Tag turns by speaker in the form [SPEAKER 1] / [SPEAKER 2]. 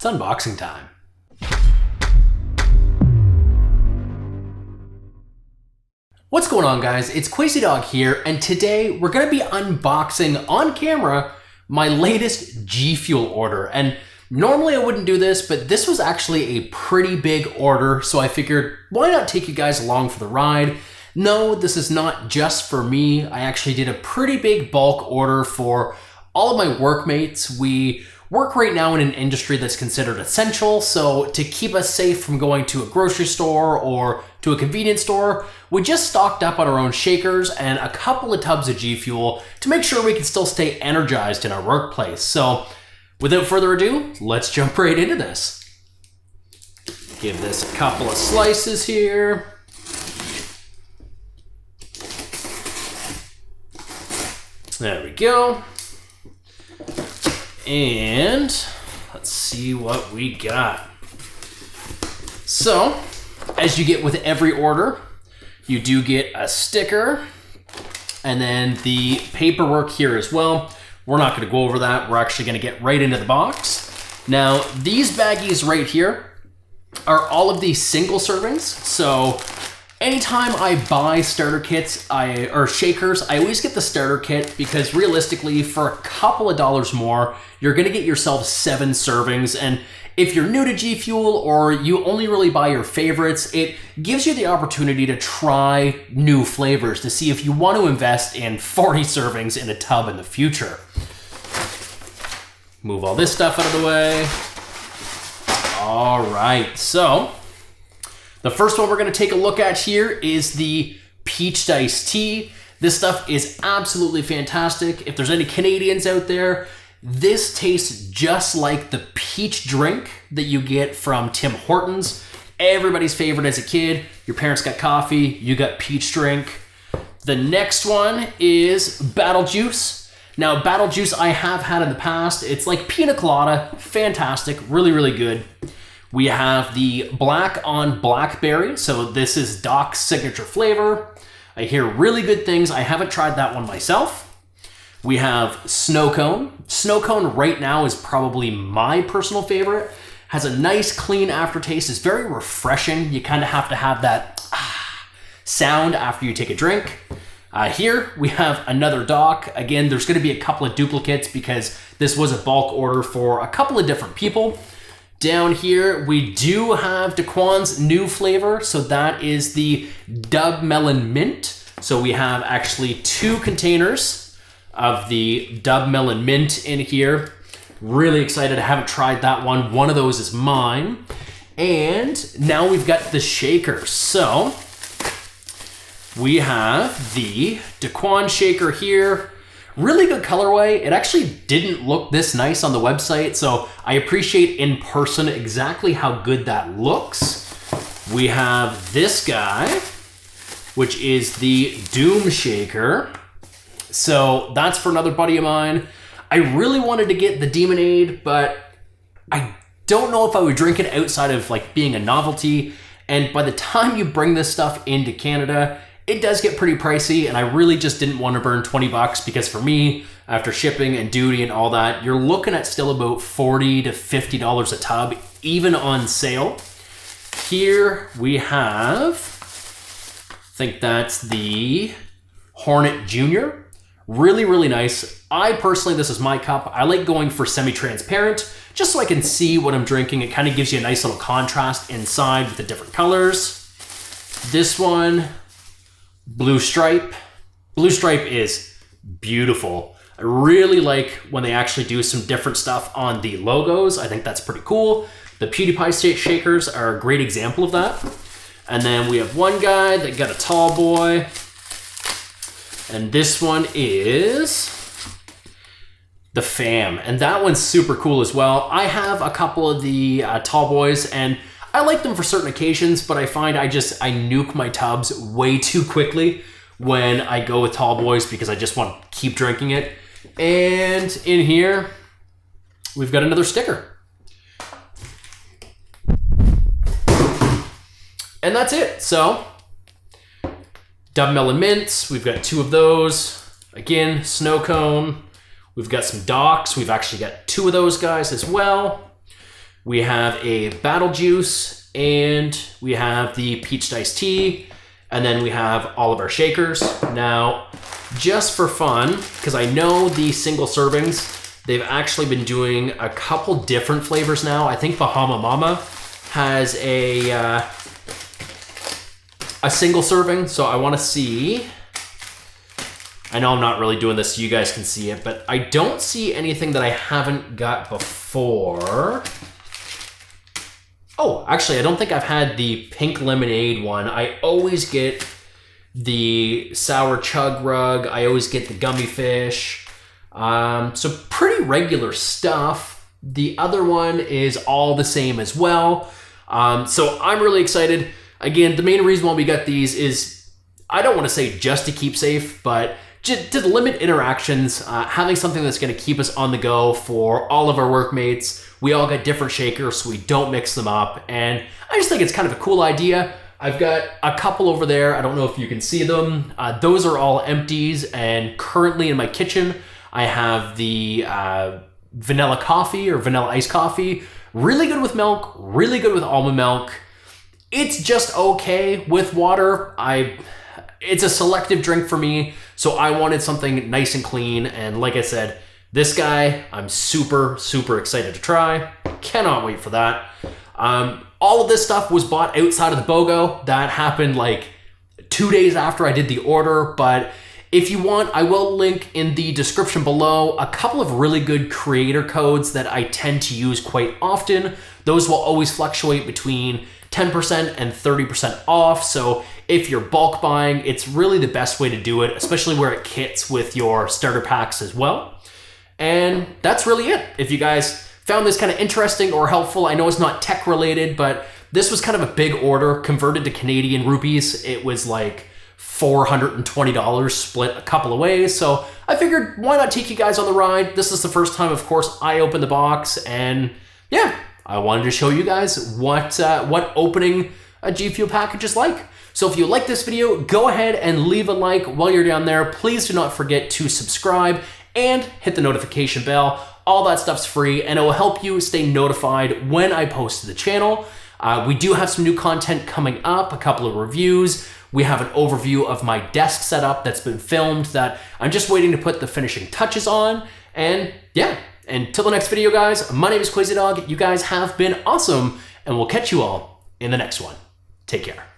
[SPEAKER 1] It's unboxing time. What's going on, guys? It's Quasi Dog here, and today we're going to be unboxing on camera my latest GFuel order. And normally I wouldn't do this, but this was actually a pretty big order, so I figured why not take you guys along for the ride. No, this is not just for me. I actually did a pretty big bulk order for all of my workmates. We work right now in an industry that's considered essential, so to keep us safe from going to a grocery store or to a convenience store, we just stocked up on our own shakers and a couple of tubs of GFuel to make sure we can still stay energized in our workplace. So without further ado, let's jump right into this. Give this a couple of slices here. There we go. And let's see what we got. So, as you get with every order, you do get a sticker and then the paperwork here as well. We're not going to go over that. We're actually going to get right into the box. Now, these baggies right here are all of these single servings. So anytime I buy starter kits or shakers, I always get the starter kit because realistically, for a couple of dollars more, you're gonna get yourself 7 servings. And if you're new to GFuel or you only really buy your favorites, it gives you the opportunity to try new flavors to see if you want to invest in 40 servings in a tub in the future. Move all this stuff out of the way. All right, so the first one we're going to take a look at here is the peach iced tea. This stuff is absolutely fantastic. If there's any Canadians out there, this tastes just like the peach drink that you get from Tim Hortons. Everybody's favorite as a kid. Your parents got coffee, you got peach drink. The next one is Battle Juice. Now, Battle Juice I have had in the past. It's like pina colada, fantastic, really, really good. We have the Black on Blackberry. So this is Doc's signature flavor. I hear really good things. I haven't tried that one myself. We have SNOWCONE. SNOWCONE right now is probably my personal favorite. Has a nice clean aftertaste. It's very refreshing. You kind of have to have that sound after you take a drink. Here we have another Doc. Again, there's going to be a couple of duplicates because this was a bulk order for a couple of different people. Down here, we do have DAEQUAN's new flavor. So that is the DUBMELON Mint. So we have actually 2 containers of the DUBMELON Mint in here. Really excited. I haven't tried that one. One of those is mine. And now we've got the shakers. So we have the DAEQUAN shaker here. Really good colorway. It actually didn't look this nice on the website, so I appreciate in person exactly how good that looks. We have this guy, which is the Doom Shaker. So that's for another buddy of mine. I really wanted to get the Demonade, but I don't know if I would drink it outside of like being a novelty. And by the time you bring this stuff into Canada, it does get pretty pricey, and I really just didn't want to burn 20 bucks because for me, after shipping and duty and all that, you're looking at still about $40 to $50 a tub, even on sale. Here we have, I think that's the Hornet Junior. Really, really nice. I personally, this is my cup. I like going for semi-transparent, just so I can see what I'm drinking. It kind of gives you a nice little contrast inside with the different colors. This one, Blue Stripe. Blue Stripe is beautiful. I really like when they actually do some different stuff on the logos. I think that's pretty cool. The PewDiePie shakers are a great example of that. And then we have one guy that got a tall boy. And this one is the Fam. And that one's super cool as well. I have a couple of the tall boys, and I like them for certain occasions, but I find I nuke my tubs way too quickly when I go with tall boys because I just want to keep drinking it. And in here, we've got another sticker. And that's it. So, DUBMELON Mints, we've got 2 of those. Again, SNOWCONE. We've got some Docs. We've actually got 2 of those guys as well. we have a Battle Juice, and we have the Peach Iced Tea, and then we have all of our shakers. Now, just for fun, because I know the single servings, they've actually been doing a couple different flavors now. I think Bahama Mama has a single serving, so I want to see. I know I'm not really doing this so you guys can see it, but I don't see anything that I haven't got before. Oh, actually, I don't think I've had the pink lemonade one. I always get the sour chug rug. I always get the gummy fish. So pretty regular stuff. The other one is all the same as well. So I'm really excited. Again, the main reason why we got these is, I don't want to say just to keep safe, but to limit interactions, having something that's going to keep us on the go for all of our workmates. We all got different shakers, so we don't mix them up. And I just think it's kind of a cool idea. I've got a couple over there. I don't know if you can see them. Those are all empties. And currently in my kitchen, I have the vanilla coffee or vanilla iced coffee. Really good with milk, really good with almond milk. It's just okay with water. It's a selective drink for me, so I wanted something nice and clean. And like I said, this guy, I'm super, super excited to try. Cannot wait for that. All of this stuff was bought outside of the BOGO. That happened like 2 days after I did the order, but if you want, I will link in the description below a couple of really good creator codes that I tend to use quite often. Those will always fluctuate between 10% and 30% off. So if you're bulk buying, it's really the best way to do it, especially where it kits with your starter packs as well. And that's really it. If you guys found this kind of interesting or helpful, I know it's not tech related, but this was kind of a big order converted to Canadian rupees. It was like $420 split a couple of ways. So I figured, why not take you guys on the ride? This is the first time, of course, I opened the box, and yeah, I wanted to show you guys what opening a GFuel package is like. So if you like this video, go ahead and leave a like while you're down there. Please do not forget to subscribe and hit the notification bell. All that stuff's free, and it will help you stay notified when I post to the channel. We do have some new content coming up, a couple of reviews. We have an overview of my desk setup that's been filmed that I'm just waiting to put the finishing touches on. And yeah, until the next video, guys, my name is Crazy Dog. You guys have been awesome, and we'll catch you all in the next one. Take care.